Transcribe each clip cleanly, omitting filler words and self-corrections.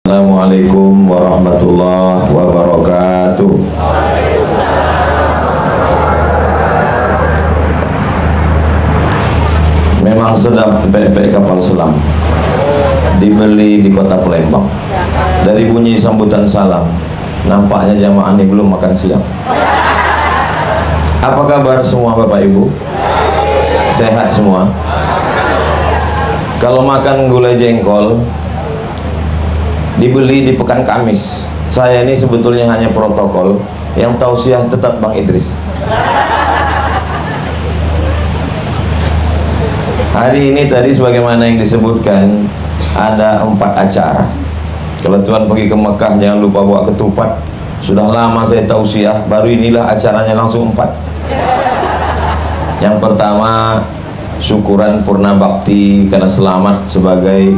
Assalamualaikum warahmatullahi wabarakatuh. Memang sedap pepek kapal selam dibeli di kota Palembang. Dari bunyi sambutan salam, nampaknya jamaah ini belum makan siang. Apa kabar semua Bapak Ibu? Sehat semua? Kalau makan gulai jengkol dibeli di Pekan Kamis. Saya ini sebetulnya hanya protokol, yang tausiah tetap Bang Idris. Hari ini tadi sebagaimana yang disebutkan ada 4 acara. Kalau Tuhan pergi ke Mekah jangan lupa bawa ketupat. Sudah lama saya tausiah, baru inilah acaranya langsung 4. Yang pertama, syukuran purna bakti karena selamat sebagai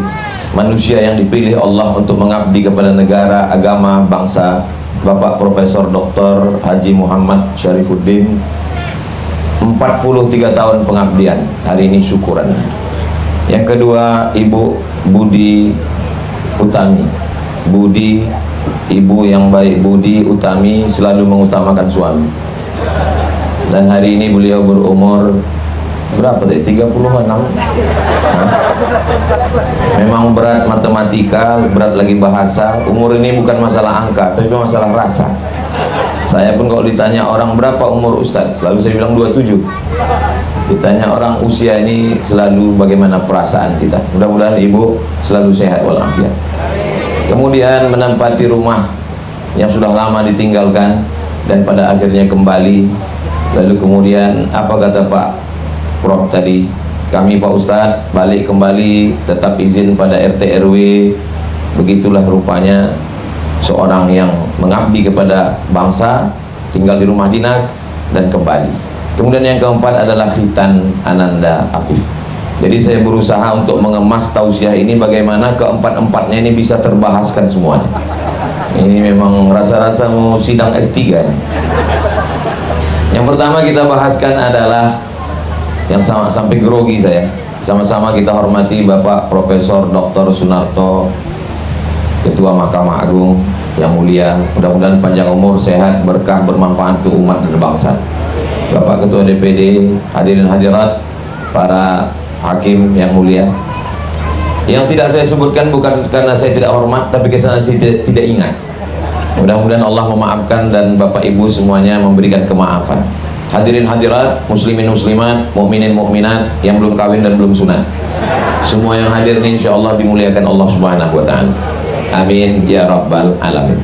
manusia yang dipilih Allah untuk mengabdi kepada negara, agama, bangsa, Bapak Profesor Dr. Haji Muhammad Syarifuddin. 43 tahun pengabdian, hari ini syukuran. Yang kedua, Ibu Budi Utami. Budi, ibu yang baik, Budi Utami selalu mengutamakan suami. Dan hari ini beliau berumur berapa deh? 36. Memang berat matematika, berat lagi bahasa. Umur ini bukan masalah angka, tapi masalah rasa. Saya pun kalau ditanya orang berapa umur Ustadz, selalu saya bilang 27. Ditanya orang usia ini selalu bagaimana perasaan kita. Mudah-mudahan ibu selalu sehat walafiat. Kemudian menempati rumah yang sudah lama ditinggalkan dan pada akhirnya kembali. Lalu kemudian apa kata Pak Prof tadi, kami Pak Ustadz balik kembali, tetap izin pada RT RW. Begitulah rupanya seorang yang mengabdi kepada bangsa, tinggal di rumah dinas dan kembali. Kemudian yang keempat adalah Khitan Ananda Afif. Jadi saya berusaha untuk mengemas tausiah ini bagaimana keempat-empatnya ini bisa terbahaskan semuanya. Ini memang rasa-rasa mau sidang S3 ini. Yang pertama kita bahaskan adalah yang sampai grogi saya. Sama-sama kita hormati Bapak Profesor Dr. Sunarto, Ketua Mahkamah Agung yang mulia. Mudah-mudahan panjang umur, sehat, berkah, bermanfaat untuk umat dan bangsa. Bapak Ketua DPD, hadirin hadirat, para hakim yang mulia. Yang tidak saya sebutkan bukan karena saya tidak hormat, tapi karena saya tidak ingat. Mudah-mudahan Allah memaafkan dan Bapak Ibu semuanya memberikan kemaafan. Hadirin hadirat, muslimin muslimat, mukminin mukminat yang belum kawin dan belum sunat, semua yang hadir ini insya Allah dimuliakan Allah Subhanahu wa ta'ala. Amin ya rabbal alamin.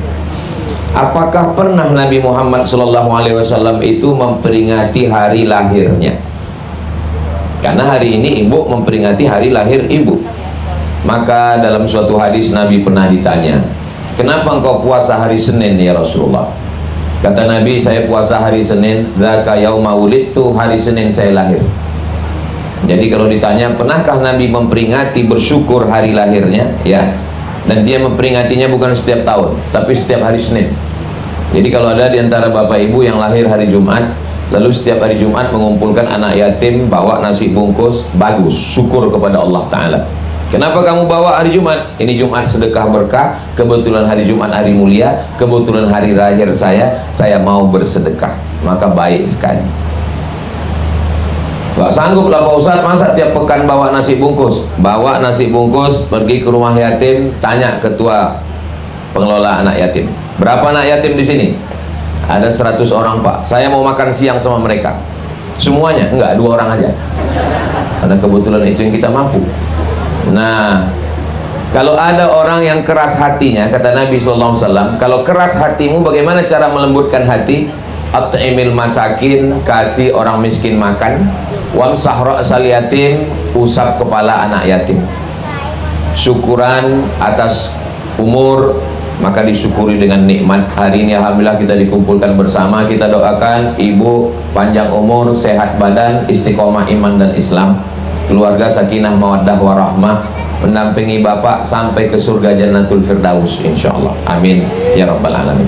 Apakah pernah Nabi Muhammad SAW itu memperingati hari lahirnya? Karena hari ini ibu memperingati hari lahir ibu. Maka dalam suatu hadis Nabi pernah ditanya, kenapa engkau puasa hari Senin ya Rasulullah? Kata Nabi, saya puasa hari Senin, dzaka yauma wulidtu, hari Senin saya lahir. Jadi kalau ditanya, pernahkah Nabi memperingati bersyukur hari lahirnya? Ya. Dan dia memperingatinya bukan setiap tahun, tapi setiap hari Senin. Jadi kalau ada di antara Bapak Ibu yang lahir hari Jumat, lalu setiap hari Jumat mengumpulkan anak yatim, bawa nasi bungkus, bagus, syukur kepada Allah Ta'ala. Kenapa kamu bawa hari Jumat? Ini Jumat sedekah berkah, kebetulan hari Jumat hari mulia, kebetulan hari lahir saya mau bersedekah, maka baik sekali. Gak sanggup lah Pak Ustadz, masa tiap pekan bawa nasi bungkus? Bawa nasi bungkus, pergi ke rumah yatim, tanya ketua pengelola anak yatim, berapa anak yatim di sini? Ada 100 orang Pak, saya mau makan siang sama mereka. Semuanya? Enggak, 2 orang aja, karena kebetulan itu yang kita mampu. Nah, kalau ada orang yang keras hatinya, kata Nabi SAW, kalau keras hatimu, bagaimana cara melembutkan hati? At'imil masakin, kasih orang miskin makan. Wamsah ra'sal yatim, usap kepala anak yatim. Syukuran atas umur, maka disyukuri dengan nikmat. Hari ini alhamdulillah kita dikumpulkan bersama. Kita doakan ibu panjang umur, sehat badan, istiqomah iman dan Islam, keluarga sakinah mawaddah warahmah, mendampingi bapak sampai ke surga Jannatul Firdaus insyaallah. Amin ya rabbal alamin.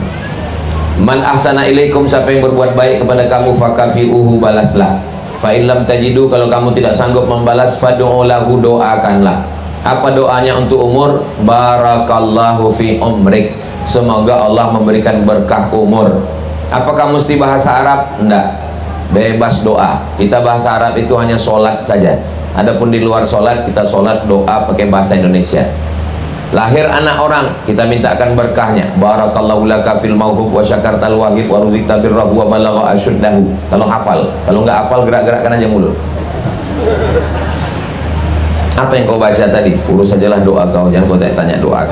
Man ahsana ilaikum, siapa yang berbuat baik kepada kamu, fakafi'uhu, balaslah. Fa illam tajidu, kalau kamu tidak sanggup membalas, fad'u lahu, doakanlah. Apa doanya untuk umur? Barakallahu fi umrik, semoga Allah memberikan berkah umur. Apakah mesti bahasa Arab? Enggak, bebas doa. Kita bahasa Arab itu hanya sholat saja. Adapun di luar sholat, kita sholat doa pakai bahasa Indonesia. Lahir anak orang, kita mintakan berkahnya. Barakallahu laka fil mauhub wa syakartal wahib wa ruzikta birrahu wa balagha asyuddahu. Kalau hafal, kalau nggak hafal gerak-gerakkan aja mulut. Apa yang kau baca tadi? Urus sajalah doa kau, jangan kau tanya doa.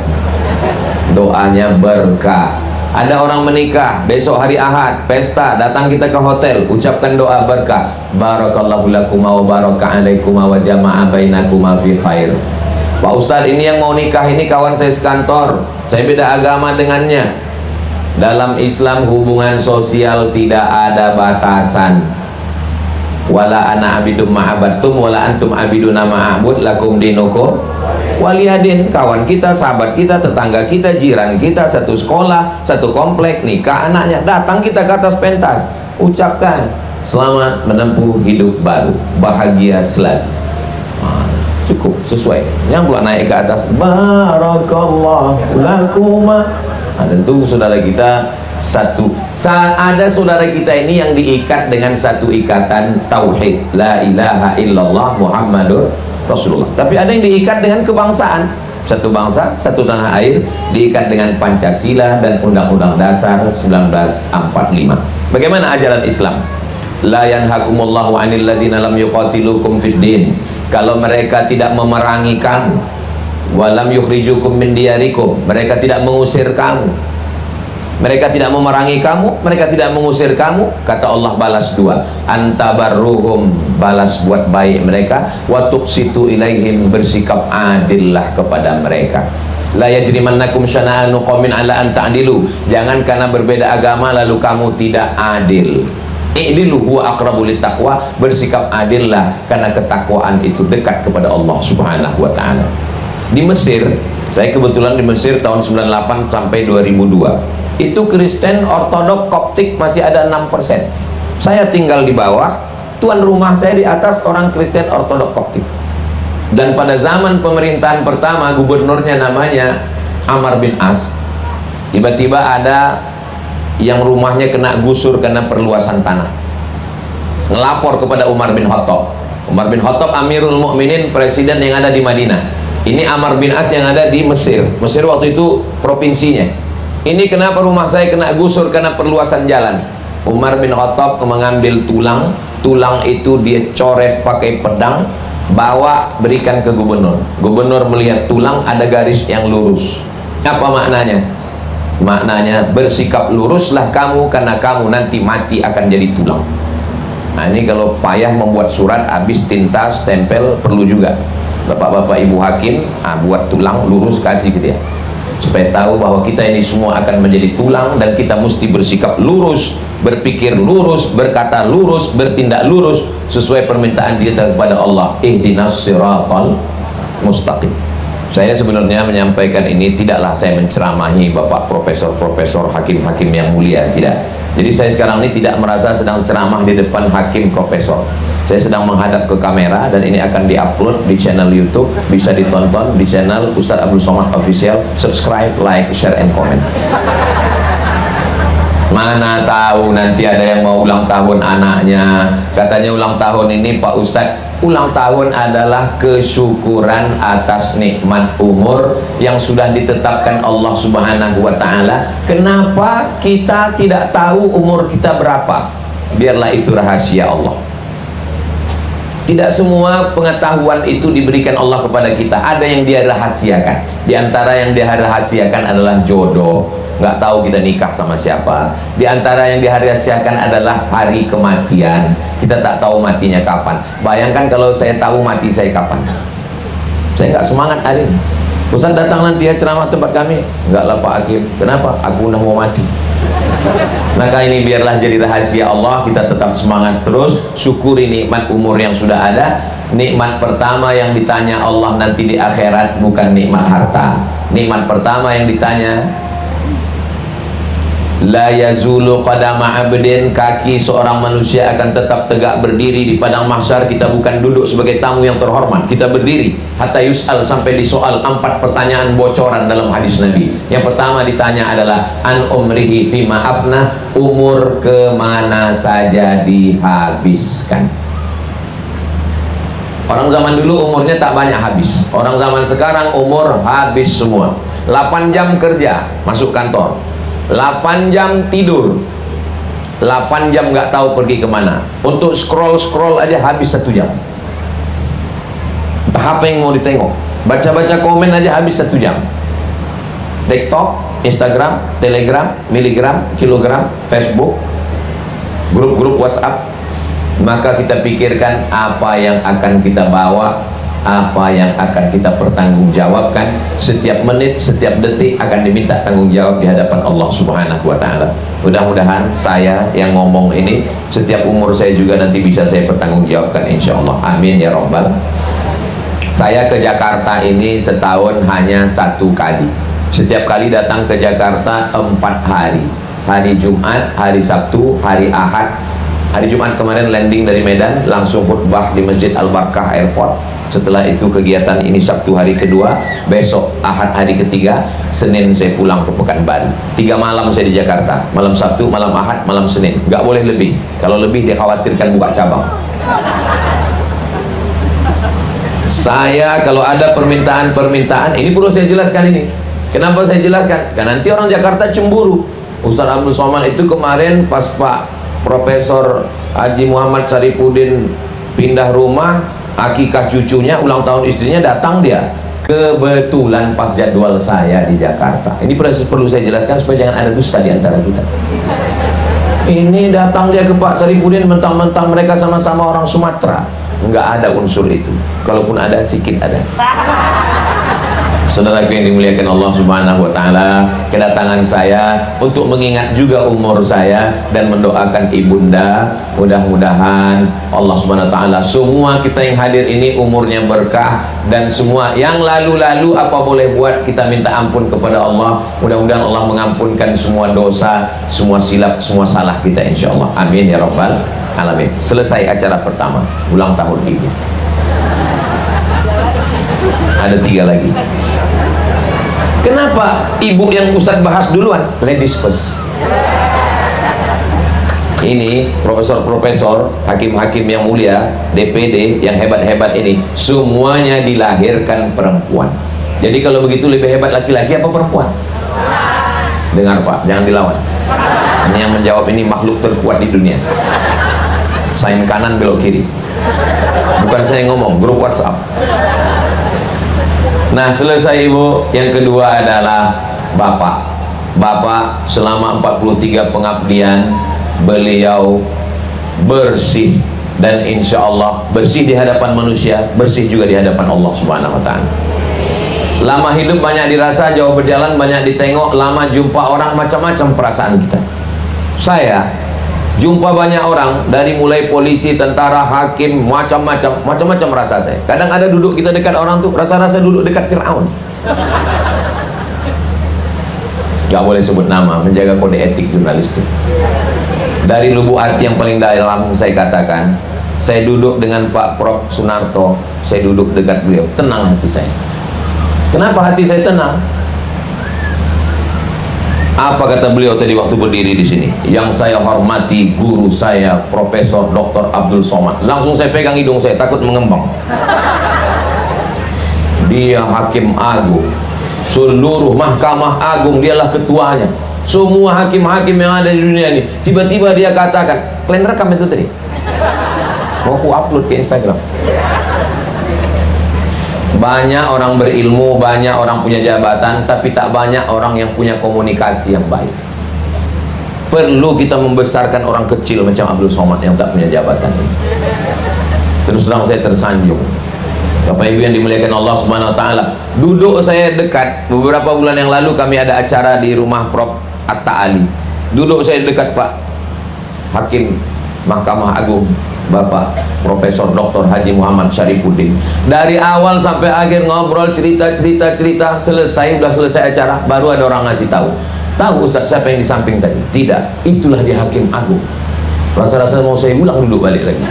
Doanya berkah. Ada orang menikah, besok hari Ahad, pesta, datang kita ke hotel, ucapkan doa berkah. Barakallahu lakuma wa baraka alaikuma wa jama'a bainakuma fi khair. Pak Ustadz, ini yang mau nikah ini kawan saya sekantor, saya beda agama dengannya. Dalam Islam hubungan sosial tidak ada batasan. Wala ana abidum ma'abattum wala antum abiduna ma'abud lakum dinukum waliyadin. Kawan kita, sahabat kita, tetangga kita, jiran kita, satu sekolah, satu komplek, nikah anaknya, datang kita ke atas pentas, ucapkan selamat menempuh hidup baru, bahagia selalu. Cukup, sesuai. Yang pula naik ke atas, barakallahu lakuma. Tentu saudara kita satu. Ada saudara kita ini yang diikat dengan satu ikatan tauhid, la ilaha illallah Muhammadur Rasulullah. Tapi ada yang diikat dengan kebangsaan, satu bangsa, satu tanah air, diikat dengan Pancasila dan Undang-Undang Dasar 1945. Bagaimana ajaran Islam? La yanhakumullahu 'anil ladzina lam yuqatilukum fid din. Kalau mereka tidak memerangi kamu, walam yukhrijukum min diyarikum, mereka tidak mengusir kamu, mereka tidak memerangi kamu, mereka tidak mengusir kamu, kata Allah balas dua, antabarruhum, balas buat baik mereka, wa tuqsitu ilaihim, bersikap adillah kepada mereka. La yajrimannakum syana'anu qaumin ala an ta'dilu, jangan karena berbeda agama lalu kamu tidak adil. I'dilu huwa aqrabu littaqwa, bersikap adillah karena ketakwaan itu dekat kepada Allah Subhanahu wa taala. Di Mesir, saya kebetulan di Mesir tahun 98 sampai 2002. Itu Kristen Ortodok Koptik masih ada 6%. Saya tinggal di bawah, tuan rumah saya di atas orang Kristen Ortodok Koptik. Dan pada zaman pemerintahan pertama, gubernurnya namanya Amr bin As. Tiba-tiba ada yang rumahnya kena gusur karena perluasan tanah, ngelapor kepada Umar bin Khattab. Umar bin Khattab Amirul Mukminin, presiden yang ada di Madinah. Ini Amr bin As yang ada di Mesir. Mesir waktu itu provinsinya. Ini kenapa rumah saya kena gusur karena perluasan jalan. Umar bin Khattab mengambil tulang, tulang itu dia coret pakai pedang, bawa berikan ke gubernur. Gubernur melihat tulang ada garis yang lurus. Apa maknanya? Maknanya bersikap luruslah kamu karena kamu nanti mati akan jadi tulang. Nah ini kalau payah membuat surat, habis tinta, stempel, perlu juga bapak-bapak ibu hakim, buat tulang lurus kasih ke dia, supaya tahu bahwa kita ini semua akan menjadi tulang dan kita mesti bersikap lurus, berpikir lurus, berkata lurus, bertindak lurus sesuai permintaan kita kepada Allah. Ihdinas siratal mustaqim. Saya sebenarnya menyampaikan ini tidaklah saya menceramahi bapak profesor-profesor, hakim-hakim yang mulia, tidak. Jadi saya sekarang ini tidak merasa sedang ceramah di depan hakim profesor. Saya sedang menghadap ke kamera dan ini akan diupload di channel YouTube, bisa ditonton di channel Ustadz Abdul Somad Official. Subscribe, like, share, and comment. Mana tahu nanti ada yang mau ulang tahun anaknya, katanya ulang tahun ini Pak Ustadz. Ulang tahun adalah kesyukuran atas nikmat umur yang sudah ditetapkan Allah Subhanahu wa taala. Kenapa kita tidak tahu umur kita berapa? Biarlah itu rahasia Allah. Tidak semua pengetahuan itu diberikan Allah kepada kita. Ada yang dia rahasiakan. Di antara yang dia rahasiakan adalah jodoh. Nggak tahu kita nikah sama siapa. Di antara yang dirahasiakan adalah hari kematian. Kita tak tahu matinya kapan. Bayangkan kalau saya tahu mati saya kapan. Saya nggak semangat hari ini. Ustaz datang nanti ya ceramah tempat kami. Nggak lah Pak Hakim. Kenapa? Aku udah mau mati. Maka ini biarlah jadi rahasia Allah. Kita tetap semangat terus, syukuri nikmat umur yang sudah ada. Nikmat pertama yang ditanya Allah nanti di akhirat bukan nikmat harta. Nikmat pertama yang ditanya La yazulu qadama abdin, kaki seorang manusia akan tetap tegak berdiri di padang mahsyar. Kita bukan duduk sebagai tamu yang terhormat, kita berdiri hatta yus'al, sampai disoal 4 pertanyaan bocoran dalam hadis Nabi. Yang pertama ditanya adalah an umrihi fima afna, umur kemana saja dihabiskan. Orang zaman dulu umurnya tak banyak habis, orang zaman sekarang umur habis semua. 8 jam kerja masuk kantor, 8 jam tidur, 8 jam nggak tahu pergi kemana. Untuk scroll aja habis 1 jam. Entah apa yang mau ditengok, baca-baca komen aja habis 1 jam. TikTok, Instagram, Telegram, miligram, kilogram, Facebook, grup-grup WhatsApp. Maka kita pikirkan apa yang akan kita bawa, apa yang akan kita pertanggungjawabkan. Setiap menit, setiap detik akan diminta tanggung jawab di hadapan Allah Subhanahu wa Ta'ala. Mudah-mudahan saya yang ngomong ini, setiap umur saya juga nanti bisa saya pertanggungjawabkan, insya Allah. Amin ya Rabbal. Saya ke Jakarta ini setahun hanya 1 kali. Setiap kali datang ke Jakarta 4 hari. Hari Jumat, hari Sabtu, hari Ahad. Hari Jumat kemarin landing dari Medan, langsung khutbah di Masjid Al-Barkah Airport. Setelah itu kegiatan ini Sabtu hari kedua, besok Ahad hari ketiga, Senin saya pulang ke Pekanbaru. 3 malam saya di Jakarta, malam Sabtu, malam Ahad, malam Senin. Gak boleh lebih, kalau lebih dia khawatirkan buka cabang. Saya kalau ada permintaan, ini perlu saya jelaskan ini. Kenapa saya jelaskan? Karena nanti orang Jakarta cemburu. Ustaz Abdul Somad itu kemarin pas Pak Profesor Haji Muhammad Syarifuddin pindah rumah, akikah cucunya, ulang tahun istrinya, datang dia. Kebetulan pas jadwal saya di Jakarta. Ini perlu saya jelaskan supaya jangan ada dusta di antara kita. Ini datang dia ke Pak Syarifuddin, mentang-mentang mereka sama-sama orang Sumatera. Enggak ada unsur itu. Kalaupun ada, sedikit ada. Saudaraku yang dimuliakan Allah Subhanahu wa Ta'ala, kedatangan saya untuk mengingat juga umur saya dan mendoakan ibunda. Mudah-mudahan Allah Subhanahu wa Ta'ala, semua kita yang hadir ini umurnya berkah, dan semua yang lalu-lalu apa boleh buat kita minta ampun kepada Allah. Mudah-mudahan Allah mengampunkan semua dosa, semua silap, semua salah kita, insya Allah. Amin ya Rabbal Alamin. Selesai acara pertama, ulang tahun ibu. Ada 3 lagi. Kenapa ibu yang Ustadz bahas duluan? Ladies first. Ini profesor-profesor, hakim-hakim yang mulia, DPD yang hebat-hebat ini, semuanya dilahirkan perempuan. Jadi kalau begitu lebih hebat laki-laki apa perempuan? Dengar Pak, jangan dilawan. Ini yang menjawab ini makhluk terkuat di dunia. Sign kanan belok kiri. Bukan saya ngomong, grup WhatsApp. Nah, selesai ibu. Yang kedua adalah bapak. Bapak selama 43 pengabdian beliau bersih, dan insya Allah bersih di hadapan manusia, bersih juga di hadapan Allah Subhanahu wa Ta'ala. Lama hidup banyak dirasa, jauh berjalan banyak ditengok, lama jumpa orang macam-macam perasaan kita. Saya jumpa banyak orang, dari mulai polisi, tentara, hakim, macam-macam rasa saya. Kadang ada duduk kita dekat orang tuh, rasa-rasa duduk dekat Fir'aun. Gak boleh sebut nama, menjaga kode etik jurnalistik. Dari lubuk hati yang paling dalam saya katakan, saya duduk dengan Pak Prof Sunarto, saya duduk dekat beliau, tenang hati saya. Kenapa hati saya tenang? Apa kata beliau tadi waktu berdiri di sini? Yang saya hormati guru saya Profesor Dr. Abdul Somad. Langsung saya pegang hidung saya, takut mengembang. Dia hakim agung, seluruh mahkamah agung dialah ketuanya. Semua hakim-hakim yang ada di dunia ini, tiba-tiba dia katakan, kalian rekam itu tadi? Mau aku upload ke Instagram. Banyak orang berilmu, banyak orang punya jabatan, tapi tak banyak orang yang punya komunikasi yang baik. Perlu kita membesarkan orang kecil macam Abdul Somad yang tak punya jabatan ini. Terus terang saya tersanjung. Bapak Ibu yang dimuliakan Allah Subhanahu wa Ta'ala, duduk saya dekat. Beberapa bulan yang lalu kami ada acara di rumah Prof Atta Ali. Duduk saya dekat Pak Hakim Mahkamah Agung, Bapak Profesor Dr. Haji Muhammad Syarifuddin. Dari awal sampai akhir ngobrol, cerita. Selesai, udah selesai acara, baru ada orang ngasih tahu, Tahu Ustaz siapa yang di samping tadi? Tidak, itulah dia Hakim Agung. Rasa-rasa mau saya ulang, duduk balik lagi.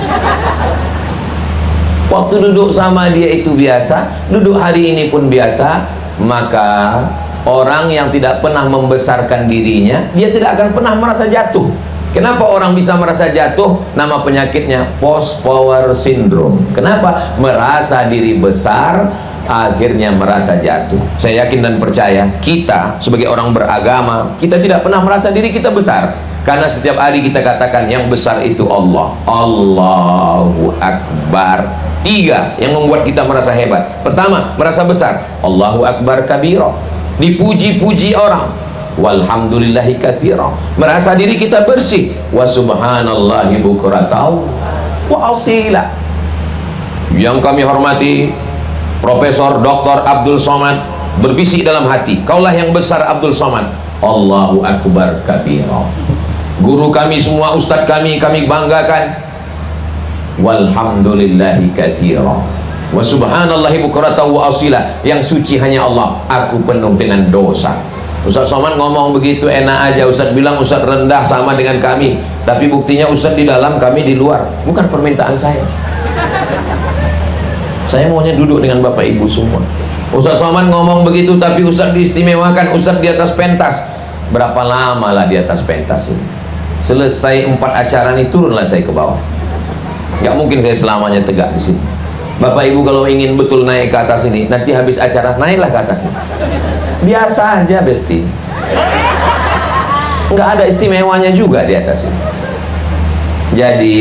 Waktu duduk sama dia itu biasa, duduk hari ini pun biasa. Maka orang yang tidak pernah membesarkan dirinya, dia tidak akan pernah merasa jatuh. Kenapa orang bisa merasa jatuh? Nama penyakitnya post power syndrome. Kenapa? Merasa diri besar, akhirnya merasa jatuh. Saya yakin dan percaya, kita sebagai orang beragama, kita tidak pernah merasa diri kita besar. Karena setiap hari kita katakan yang besar itu Allah. Allahu Akbar. 3 yang membuat kita merasa hebat. Pertama, merasa besar. Allahu Akbar kabira. Dipuji-puji orang. Walhamdulillahi katsira. Merasa diri kita bersih. Wa subhanallahi bukratan wa asila. Yang kami hormati Profesor Dr. Abdul Somad berbisik dalam hati, kaulah yang besar Abdul Somad. Allahu Akbar kabira. Guru kami semua, ustadz kami banggakan. Walhamdulillahi katsira wa subhanallahi bukratan wa asila. Yang suci hanya Allah, aku penuh dengan dosa. Ustaz Somad ngomong begitu enak aja. Ustaz bilang Ustaz rendah sama dengan kami, tapi buktinya Ustaz di dalam, kami di luar. Bukan permintaan saya. Saya maunya duduk dengan Bapak Ibu semua. Ustaz Somad ngomong begitu, tapi Ustaz diistimewakan, Ustaz di atas pentas. Berapa lama lah di atas pentas ini? Selesai 4 acara ini turunlah saya ke bawah. Gak mungkin saya selamanya tegak di sini. Bapak Ibu kalau ingin betul naik ke atas ini, nanti habis acara naiklah ke atas ini. Biasa aja besti. Nggak ada istimewanya juga di atas ini. Jadi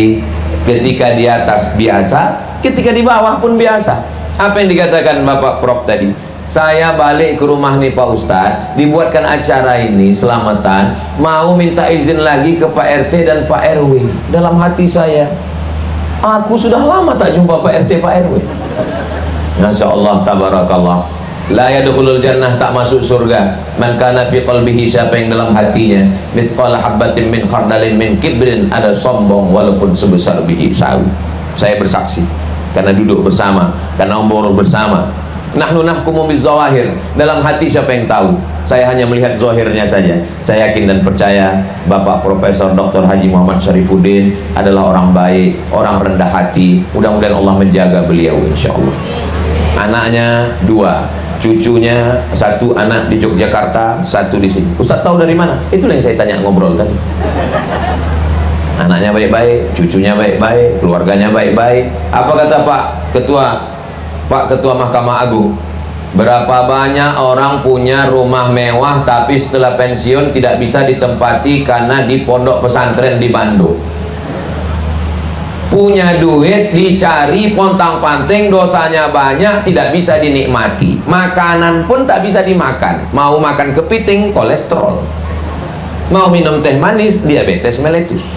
ketika di atas biasa, ketika di bawah pun biasa. Apa yang dikatakan Bapak Prof tadi? Saya balik ke rumah nih Pak Ustadz, dibuatkan acara ini selamatan, mau minta izin lagi ke Pak RT dan Pak RW. Dalam hati saya, aku sudah lama tak jumpa Pak RT Pak RW. Masya Allah, tabarakallah. La yadkhulul jannah, tak masuk surga, man kana fi qalbihi, siapa yang dalam hatinya mithqala habatin min khardalin min kibrin, ada sombong walaupun sebesar biji sawi. Saya bersaksi karena duduk bersama, karena umur bersama. Nahnu nahkumu bizawahir, dalam hati siapa yang tahu? Saya hanya melihat zahirnya saja. Saya yakin dan percaya Bapak Profesor Dr. Haji Muhammad Syarifuddin adalah orang baik, orang rendah hati. Mudah-mudahan Allah menjaga beliau insyaallah. Anaknya 2, cucunya 1 anak di Yogyakarta, 1 di sini. Ustaz tahu dari mana? Itulah yang saya tanya ngobrol tadi. Anaknya baik-baik, cucunya baik-baik, keluarganya baik-baik. Apa kata Pak Ketua Mahkamah Agung? Berapa banyak orang punya rumah mewah tapi setelah pensiun tidak bisa ditempati karena di pondok pesantren di Bandung. Punya duit dicari pontang-panting, dosanya banyak, tidak bisa dinikmati. Makanan pun tak bisa dimakan. Mau makan kepiting, kolesterol. Mau minum teh manis, diabetes meletus.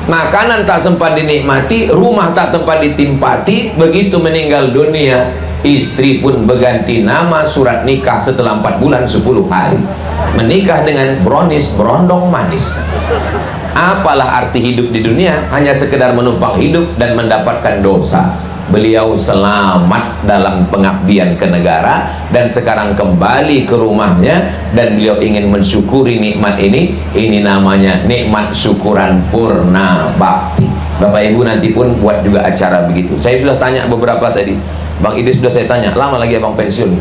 Makanan tak sempat dinikmati, rumah tak tempat ditimpati. Begitu meninggal dunia, istri pun berganti nama, surat nikah setelah 4 bulan 10 hari. Menikah dengan brownies, berondong manis. Apalah arti hidup di dunia? Hanya sekedar menumpang hidup dan mendapatkan dosa. Beliau selamat dalam pengabdian ke negara dan sekarang kembali ke rumahnya, dan beliau ingin mensyukuri nikmat ini. Ini namanya nikmat syukuran purna bakti. Bapak Ibu nanti pun buat juga acara begitu. Saya sudah tanya beberapa tadi, Bang Idris sudah saya tanya, lama lagi abang pensiun.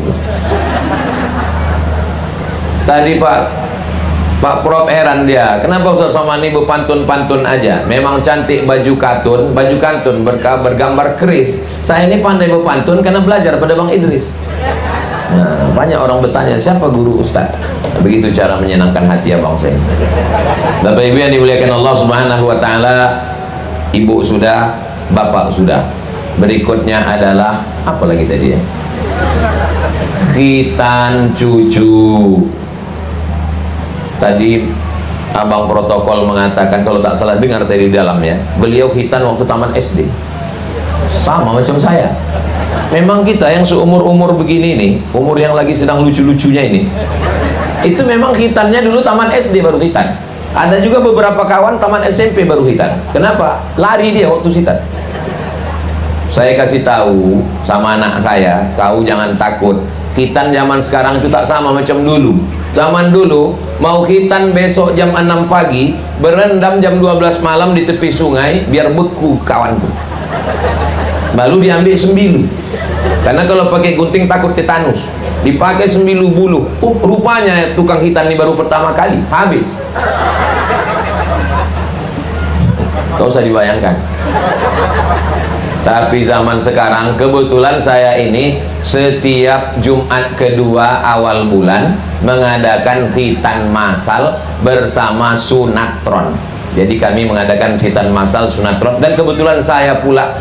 Tadi Pak Prof heran dia, kenapa Ustaz Somad ini pantun-pantun aja? Memang cantik baju kantun bergambar keris. Saya ini pandai berpantun karena belajar pada Bang Idris. Nah, banyak orang bertanya, siapa guru Ustaz? Begitu cara menyenangkan hati abang saya. Bapak Ibu yang dimuliakan Allah Subhanahu wa taala, Ibu sudah, Bapak sudah. Berikutnya adalah apa lagi tadi ya? Khitan cucu. Tadi abang protokol mengatakan, kalau tak salah dengar tadi di dalamnya, beliau khitan waktu taman SD. Sama macam saya. Memang kita yang seumur-umur begini nih, umur yang lagi sedang lucu-lucunya ini, itu memang khitannya dulu taman SD baru khitan. Ada juga beberapa kawan taman SMP baru khitan. Kenapa? Lari dia waktu khitan. Saya kasih tahu sama anak saya, tahu jangan takut. Khitan zaman sekarang itu tak sama macam dulu. Zaman dulu mau khitan besok jam 6 pagi, berendam jam 12 malam di tepi sungai biar beku kawan tuh. Lalu diambil sembilu. Karena kalau pakai gunting takut tetanus. Dipakai sembilu bulu. Rupanya tukang khitan ini baru pertama kali, habis. Gak usah dibayangkan. Tapi zaman sekarang kebetulan saya ini setiap Jumat kedua awal bulan mengadakan khitan massal bersama sunatron. Jadi kami mengadakan khitan massal sunatron, dan kebetulan saya pula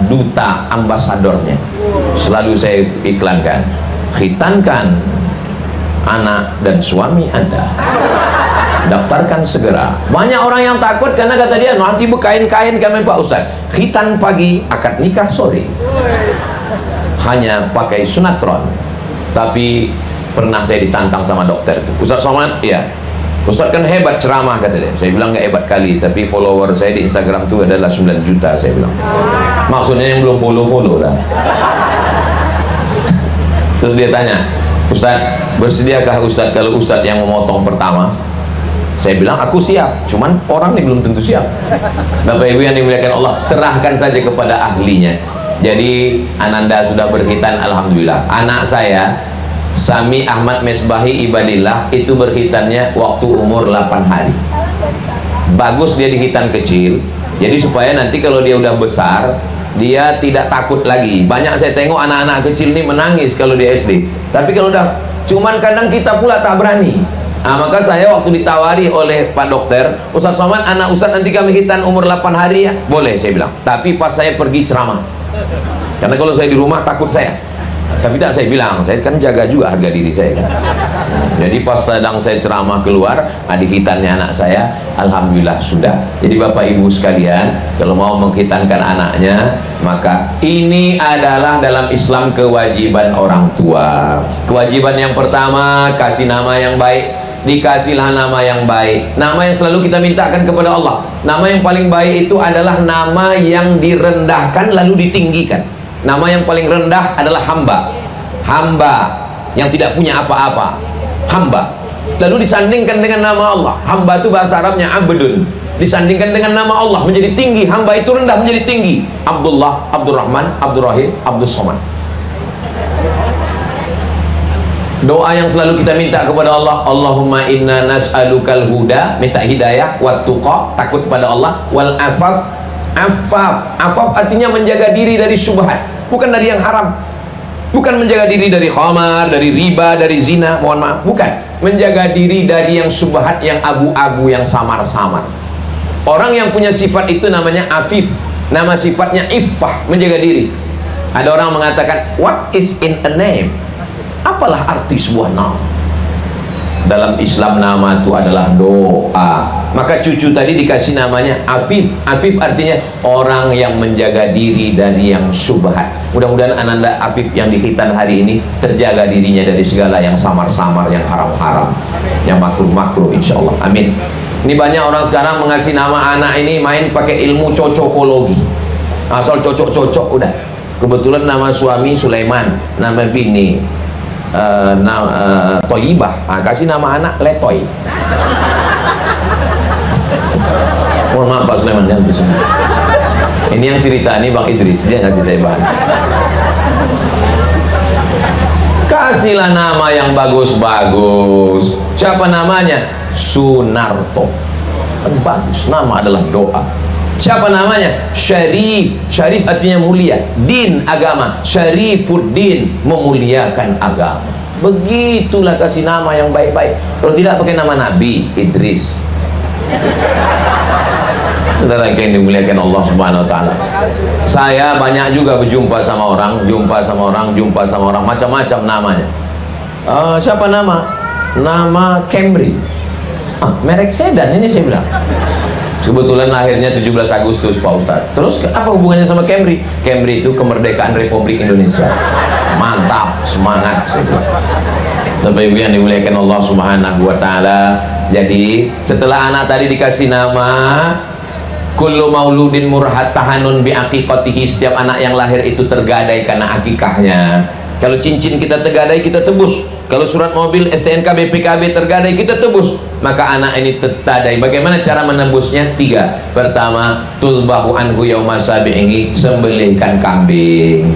duta ambasadornya. Selalu saya iklankan, khitankan anak dan suami Anda, daftarkan segera. Banyak orang yang takut karena kata dia, nanti berkain-kain kami Pak Ustaz, khitan pagi, akad nikah sore, hanya pakai sunatron. Tapi pernah saya ditantang sama dokter itu, Ustaz Somad, iya Ustaz kan hebat ceramah kata dia. Saya bilang nggak hebat kali, tapi follower saya di Instagram itu adalah 9 juta. Saya bilang, maksudnya yang belum follow lah. Terus dia tanya, Ustaz, bersediakah Ustaz kalau Ustaz yang memotong pertama? Saya bilang aku siap, cuman orang ini belum tentu siap. Bapak Ibu yang dimuliakan Allah, serahkan saja kepada ahlinya. Jadi Ananda sudah berkhitan, alhamdulillah. Anak saya Sami Ahmad Mesbahi Ibadillah itu berkhitannya waktu umur 8 hari. Bagus dia dikhitan kecil, jadi supaya nanti kalau dia udah besar dia tidak takut lagi. Banyak saya tengok anak-anak kecil ini menangis kalau di SD, tapi kalau udah, cuman kadang kita pula tak berani. Nah, maka saya waktu ditawari oleh Pak Dokter, Ustaz Somad, anak Ustaz nanti kami khitan umur 8 hari ya? Boleh, saya bilang. Tapi pas saya pergi ceramah, karena kalau saya di rumah takut saya. Tapi tak, saya bilang, saya kan jaga juga harga diri saya kan. Jadi pas sedang saya ceramah keluar, adik khitannya anak saya, alhamdulillah sudah. Jadi Bapak Ibu sekalian, kalau mau mengkhitankan anaknya, maka ini adalah dalam Islam kewajiban orang tua. Kewajiban yang pertama, kasih nama yang baik. Dikasihlah nama yang baik, nama yang selalu kita mintakan kepada Allah. Nama yang paling baik itu adalah nama yang direndahkan lalu ditinggikan. Nama yang paling rendah adalah hamba. Hamba yang tidak punya apa-apa, hamba. Lalu disandingkan dengan nama Allah. Hamba itu bahasa Arabnya abdun. Disandingkan dengan nama Allah menjadi tinggi. Hamba itu rendah menjadi tinggi. Abdullah, Abdurrahman, Abdurrahim, Abdus Somad. Doa yang selalu kita minta kepada Allah, Allahumma inna nas'alukal huda, minta hidayah, wat tuqa, takut pada Allah, wal afaf. Afaf, afaf artinya menjaga diri dari syubhat, bukan dari yang haram, bukan menjaga diri dari khamar, dari riba, dari zina, mohon maaf, bukan, menjaga diri dari yang syubhat, yang abu-abu, yang samar-samar. Orang yang punya sifat itu namanya afif, nama sifatnya iffah, menjaga diri. Ada orang mengatakan, what is in a name? Apalah arti sebuah nama? Dalam Islam nama itu adalah doa. Maka cucu tadi dikasih namanya Afif. Afif artinya orang yang menjaga diri dari yang syubhat. Mudah-mudahan Ananda Afif yang dikhitan hari ini terjaga dirinya dari segala yang samar-samar, yang haram-haram, yang makruh-makruh, insya Allah. Amin. Ini banyak orang sekarang mengasih nama anak ini main pakai ilmu cocokologi. Asal cocok-cocok udah. Kebetulan nama suami Sulaiman, nama bini Toyibah, kasih nama anak Letoy. Mohon maaf Pak Sulaiman, ini yang cerita ini Bang Idris, dia ngasih saya bahan. Kasihlah nama yang bagus-bagus. Siapa namanya? Sunarto. Kan bagus, nama adalah doa. Siapa namanya? Syarif. Syarif artinya mulia. Din, agama. Syarifuddin, memuliakan agama. Begitulah kasih nama yang baik-baik. Kalau tidak pakai nama Nabi Idris. Saudara yang dimuliakan Allah Subhanahu wa taala. Saya banyak juga berjumpa sama orang, jumpa sama orang, macam-macam namanya. Siapa nama? Nama Camry. Merek sedan ini, saya bilang. Kebetulan lahirnya 17 Agustus Pak Ustadz. Terus apa hubungannya sama Camry? Camry itu kemerdekaan Republik Indonesia. Mantap, semangat. Bapak Ibu yang dimuliakan Allah Subhanahu wa taala. Jadi setelah anak tadi dikasih nama, kullu mauludin murhat tahanun bi aqiqatihi, setiap anak yang lahir itu tergadai karena akikahnya. Kalau cincin kita tergadai, kita tebus. Kalau surat mobil, STNK, BPKB tergadai, kita tebus. Maka anak ini tertadai. Bagaimana cara menembusnya? 3. Pertama, tulbahu anhu yauma sabi'i, sembelihkan kambing.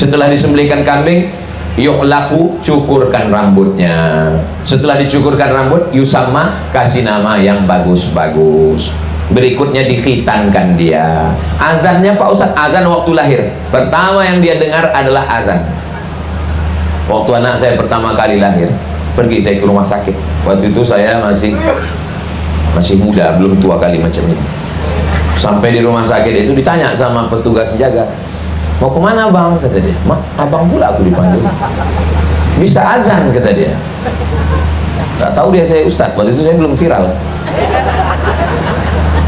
Setelah disembelihkan kambing, yuhlaku, cukurkan rambutnya. Setelah dicukurkan rambut, yusamma, kasih nama yang bagus-bagus. Berikutnya dikhitankan dia. Azannya Pak Ustadz, azan waktu lahir. Pertama yang dia dengar adalah azan. Waktu anak saya pertama kali lahir, pergi saya ke rumah sakit. Waktu itu saya masih muda, belum tua kali macam ini. Sampai di rumah sakit itu ditanya sama petugas jaga, mau kemana bang? Kata dia. Abang pula aku dipanggil. Bisa azan, kata dia. Gak tahu dia saya ustadz. Waktu itu saya belum viral.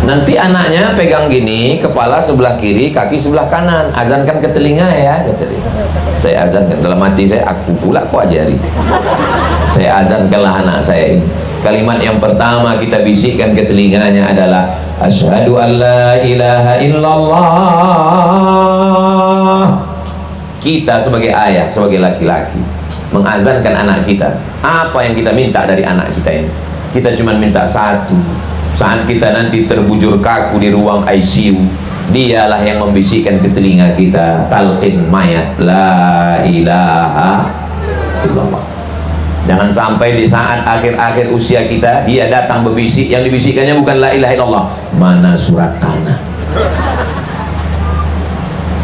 Nanti anaknya pegang gini, kepala sebelah kiri, kaki sebelah kanan, azankan ke telinga ya, kata dia. Saya azankan, dalam hati saya, aku pula kau ajari. Saya azankanlah anak saya ini. Kalimat yang pertama kita bisikkan ke telinganya adalah asyhadu an la ilaha illallah. Kita sebagai ayah, sebagai laki-laki, mengazankan anak kita. Apa yang kita minta dari anak kita ini? Kita cuma minta satu. Saat kita nanti terbujur kaku di ruang ICU, dialah yang membisikkan ke telinga kita talqin mayat, la ilaha illallah. Jangan sampai di saat akhir-akhir usia kita dia datang berbisik, yang dibisikkannya bukan la ilaha illallah, mana surat tanah.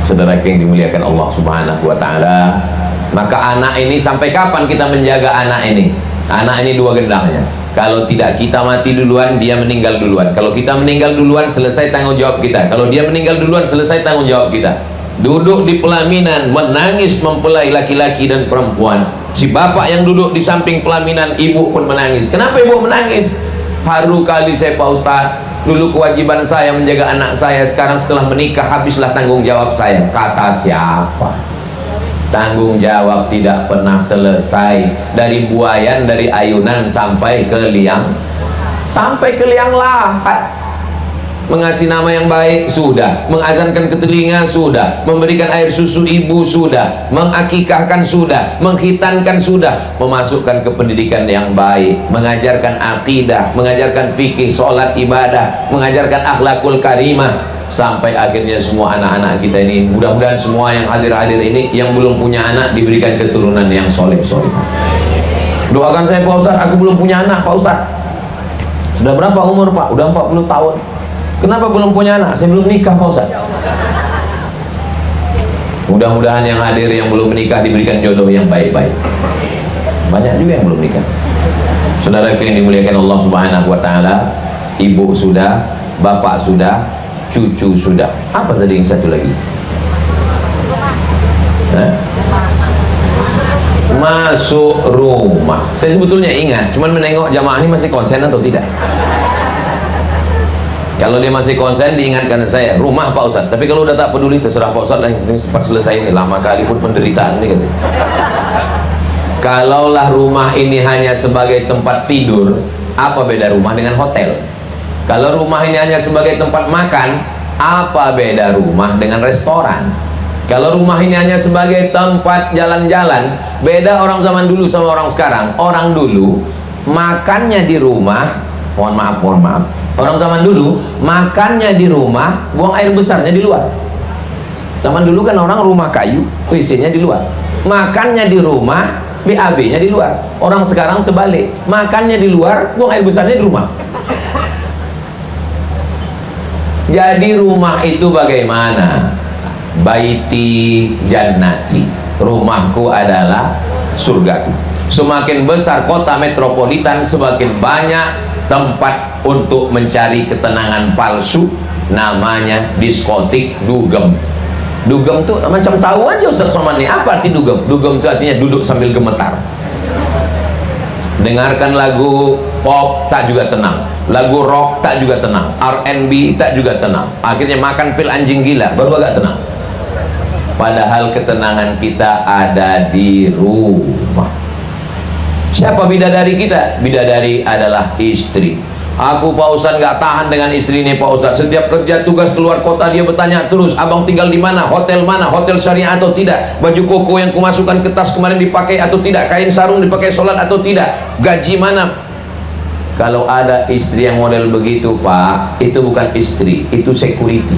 Saudara yang dimuliakan Allah Subhanahu wa taala, maka anak ini, sampai kapan kita menjaga anak ini? Anak ini dua gendangnya. Kalau tidak kita mati duluan, dia meninggal duluan. Kalau kita meninggal duluan, selesai tanggung jawab kita. Kalau dia meninggal duluan, selesai tanggung jawab kita. Duduk di pelaminan, menangis mempelai laki-laki dan perempuan. Si bapak yang duduk di samping pelaminan, ibu pun menangis. Kenapa ibu menangis? Haru kali saya Pak Ustadz, dulu kewajiban saya menjaga anak saya, sekarang setelah menikah habislah tanggung jawab saya. Kata siapa? Tanggung jawab tidak pernah selesai. Dari buayan, dari ayunan sampai ke liang, sampai ke liang lahat. Mengasih nama yang baik sudah, mengazankan ke telinga sudah, memberikan air susu ibu sudah, mengakikahkan sudah, menghitankan sudah, memasukkan ke pendidikan yang baik, mengajarkan akidah, mengajarkan fikih, sholat, ibadah, mengajarkan akhlakul karimah, sampai akhirnya semua anak-anak kita ini, mudah-mudahan semua yang hadir-hadir ini yang belum punya anak diberikan keturunan yang soleh-soleh. Doakan saya Pak Ustadz, aku belum punya anak Pak Ustadz. Sudah berapa umur Pak? Udah 40 tahun. Kenapa belum punya anak? Saya belum nikah Pak Ustadz. Mudah-mudahan yang hadir yang belum menikah diberikan jodoh yang baik-baik. Banyak juga yang belum nikah. Saudara yang dimuliakan Allah Subhanahu wa taala, ibu sudah, bapak sudah, cucu sudah. Apa tadi yang satu lagi? Masuk rumah. Saya sebetulnya ingat, cuman menengok jamaah ini masih konsen atau tidak. Kalau dia masih konsen, diingatkan saya, rumah Pak Ustadz. Tapi kalau udah tak peduli, terserah Pak Ustadz lah, ini cepat selesai ini. Lama kali pun penderitaan ini. Kalaulah rumah ini hanya sebagai tempat tidur, apa beda rumah dengan hotel? Kalau rumah ini hanya sebagai tempat makan, apa beda rumah dengan restoran? Kalau rumah ini hanya sebagai tempat jalan-jalan, beda orang zaman dulu sama orang sekarang. Orang dulu makannya di rumah, mohon maaf, orang zaman dulu makannya di rumah, buang air besarnya di luar. Zaman dulu kan orang rumah kayu, WC-nya di luar, makannya di rumah, BAB-nya di luar. Orang sekarang terbalik, makannya di luar, buang air besarnya di rumah. Jadi rumah itu bagaimana? Baiti jannati, rumahku adalah surgaku. Semakin besar kota metropolitan, semakin banyak tempat untuk mencari ketenangan palsu, namanya diskotik dugem. Dugem tuh macam tahu aja Ustaz Somad nih, apa arti dugem? Dugem itu artinya duduk sambil gemetar. Dengarkan lagu pop tak juga tenang, lagu rock tak juga tenang, R&B tak juga tenang. Akhirnya makan pil anjing gila baru agak tenang. Padahal ketenangan kita ada di rumah. Siapa bidadari kita? Bidadari adalah istri. Aku Pak Ustadz nggak tahan dengan istri ini Pak Ustadz. Setiap kerja tugas keluar kota dia bertanya terus, abang tinggal di mana, hotel syariah atau tidak, baju koko yang kumasukkan ke tas kemarin dipakai atau tidak, kain sarung dipakai sholat atau tidak, gaji mana. Kalau ada istri yang model begitu Pak, itu bukan istri, itu security.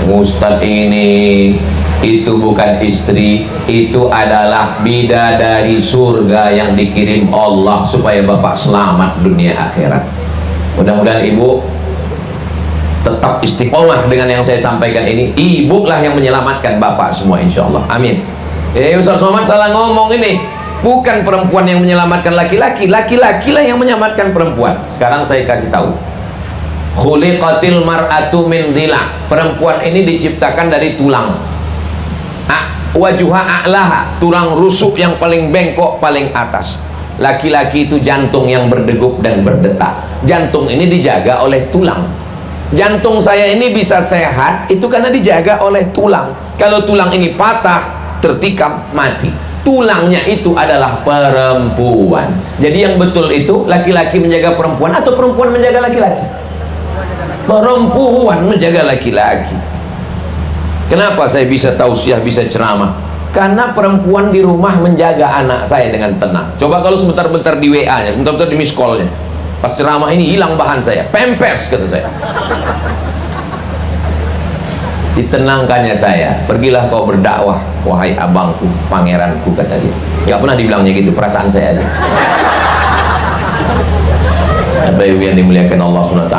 Ustadz ini, itu bukan istri, itu adalah bidadari surga yang dikirim Allah supaya Bapak selamat dunia akhirat. Mudah-mudahan Ibu tetap istiqomah dengan yang saya sampaikan ini. Ibu lah yang menyelamatkan Bapak semua insya Allah, amin. Ustaz Somad salah ngomong ini, bukan perempuan yang menyelamatkan laki-laki, laki-laki lah yang menyelamatkan perempuan. Sekarang saya kasih tahu, khuliqatil mar'atu min dhila, perempuan ini diciptakan dari tulang. Wajuha a'laha, tulang rusuk yang paling bengkok paling atas. Laki-laki itu jantung yang berdegup dan berdetak. Jantung ini dijaga oleh tulang. Jantung saya ini bisa sehat itu karena dijaga oleh tulang. Kalau tulang ini patah, tertikam, mati. Tulangnya itu adalah perempuan. Jadi yang betul itu laki-laki menjaga perempuan atau perempuan menjaga laki-laki? Perempuan menjaga laki-laki. Kenapa saya bisa tausiah, bisa ceramah? Karena perempuan di rumah menjaga anak saya dengan tenang. Coba kalau sebentar-bentar di WA-nya, sebentar-bentar di miss call-nya, pas ceramah ini hilang bahan saya, pempes kata saya. Ditenangkannya saya, pergilah kau berdakwah wahai abangku, pangeranku, kata dia. Gak pernah dibilangnya gitu, perasaan saya aja. Bapak Ibu yang dimuliakan Allah SWT,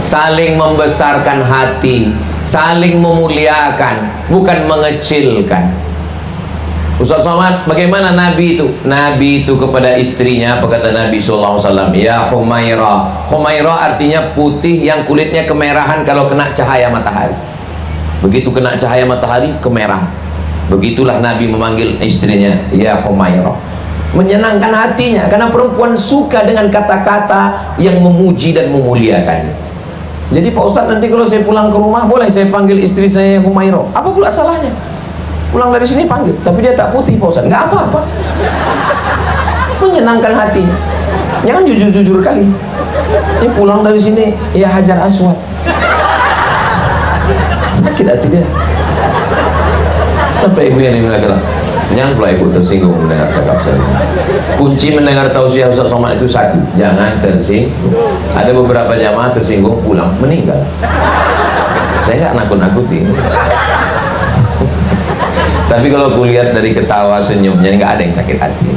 saling membesarkan hati, saling memuliakan, bukan mengecilkan. Ustaz Somad, bagaimana Nabi itu? Nabi itu kepada istrinya, apa kata Nabi SAW? Ya Humairah. Humairah artinya putih yang kulitnya kemerahan kalau kena cahaya matahari. Begitu kena cahaya matahari, kemerahan. Begitulah Nabi memanggil istrinya, ya Humairah. Menyenangkan hatinya, karena perempuan suka dengan kata-kata yang memuji dan memuliakannya. Jadi Pak Ustadz, nanti kalau saya pulang ke rumah boleh saya panggil istri saya Humairah? Apa pula salahnya? Pulang dari sini panggil, tapi dia tak putih Pak Ustadz, nggak apa-apa. Menyenangkan hatinya. Jangan jujur-jujur kali. Ini pulang dari sini, ya Hajar Aswad. Sakit hati dia. Apa ibu yang dimuliakan? Jangan pula ibu tersinggung mendengar cakap saya. Kunci mendengar tausiah Ustaz Somad itu satu, jangan tersinggung. Ada beberapa jamaah tersinggung pulang meninggal. Saya nggak nakut-nakuti. Tapi kalau kulihat dari ketawa senyumnya nggak ada yang sakit hati.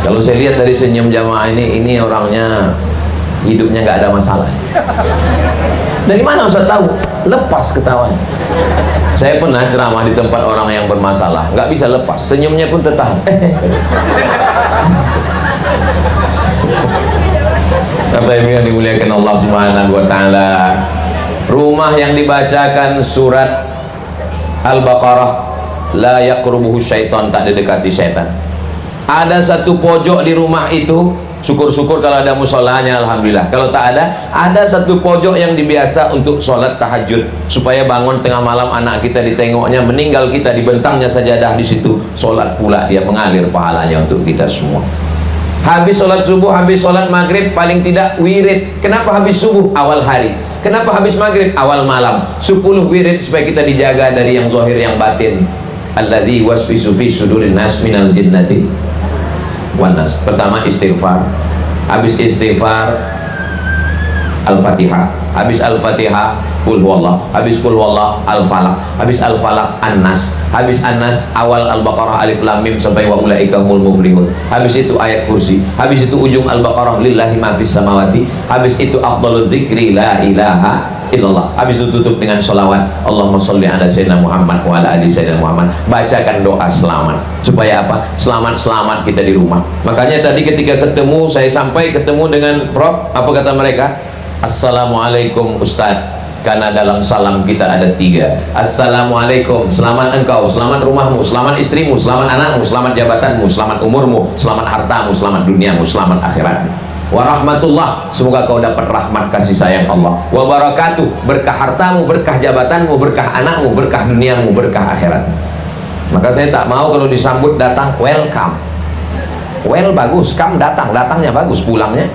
Kalau saya lihat dari senyum jamaah ini orangnya hidupnya nggak ada masalah. Dari mana Ustaz tahu? Lepas ketawanya. Saya pernah ceramah di tempat orang yang bermasalah, nggak bisa lepas, senyumnya pun tertahan. Bapak Ibu yang dimuliakan Allah Subhanahu wa Ta'ala, rumah yang dibacakan surat Al-Baqarah, la yaqrubuhu syaitan, tak didekati syaitan. Ada satu pojok di rumah itu, syukur-syukur kalau ada musolanya, alhamdulillah. Kalau tak ada satu pojok yang dibiasa untuk sholat tahajud, supaya bangun tengah malam anak kita ditengoknya, meninggal kita dibentangnya sajadah di situ, sholat pula dia, mengalir pahalanya untuk kita semua. Habis sholat subuh, habis sholat maghrib, paling tidak wirid. Kenapa habis subuh? Awal hari. Kenapa habis maghrib? Awal malam. 10 wirid supaya kita dijaga dari yang zahir yang batin. Alladzi waswisu fi sudurin nas minal jinnati wanas. Pertama istighfar, habis istighfar Al-Fatihah, habis Al-Fatihah Qul huwallah, habis Qul huwallah Al-Falaq, habis Al-Falaq An-Nas, habis An-Nas awal Al-Baqarah Alif Lam Mim sampai wa ulaika humul muflihun, habis itu ayat kursi, habis itu ujung Al-Baqarah lillahi ma fis samawati, habis itu afdhaluz zikri la ilaha illallah, habis itu tutup dengan sholawat Allahumma sholli ala sayyidina Muhammad wa ala ali sayyidina Muhammad. Bacakan doa selamat, supaya apa? Selamat-selamat kita di rumah. Makanya tadi ketika ketemu, saya sampai ketemu dengan Prof, apa kata mereka? Assalamualaikum Ustadz. Karena dalam salam kita ada 3. Assalamualaikum, selamat engkau, selamat rumahmu, selamat istrimu, selamat anakmu, selamat jabatanmu, selamat umurmu, selamat hartamu, selamat duniamu, selamat akhiratmu. Warahmatullah, semoga kau dapat rahmat kasih sayang Allah. Wabarakatuh, berkah hartamu, berkah jabatanmu, berkah anakmu, berkah duniamu, berkah akhiratmu. Maka saya tak mau kalau disambut datang welcome. well bagus, come datangnya bagus, pulangnya.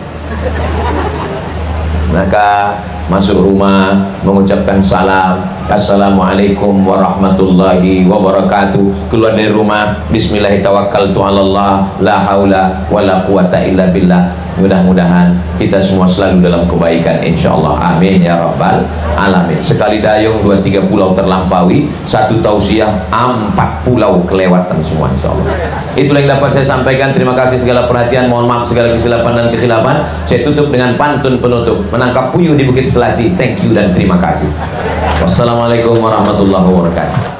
Maka masuk rumah mengucapkan salam, assalamualaikum warahmatullahi wabarakatuh. Keluar dari rumah, bismillahirrahmanirrahim, la haula wala quwata illa billah. Mudah-mudahan kita semua selalu dalam kebaikan, insyaallah, amin ya rabbal alamin. Sekali dayung 2-3 pulau terlampaui, satu tausiah 4 pulau kelewatan semua, insyaallah. Itulah yang dapat saya sampaikan. Terima kasih segala perhatian, mohon maaf segala kesilapan dan kekhilafan. Saya tutup dengan pantun penutup, menangkap puyuh di Bukit Selasi. Thank you dan terima kasih. Wassalamualaikum warahmatullahi wabarakatuh.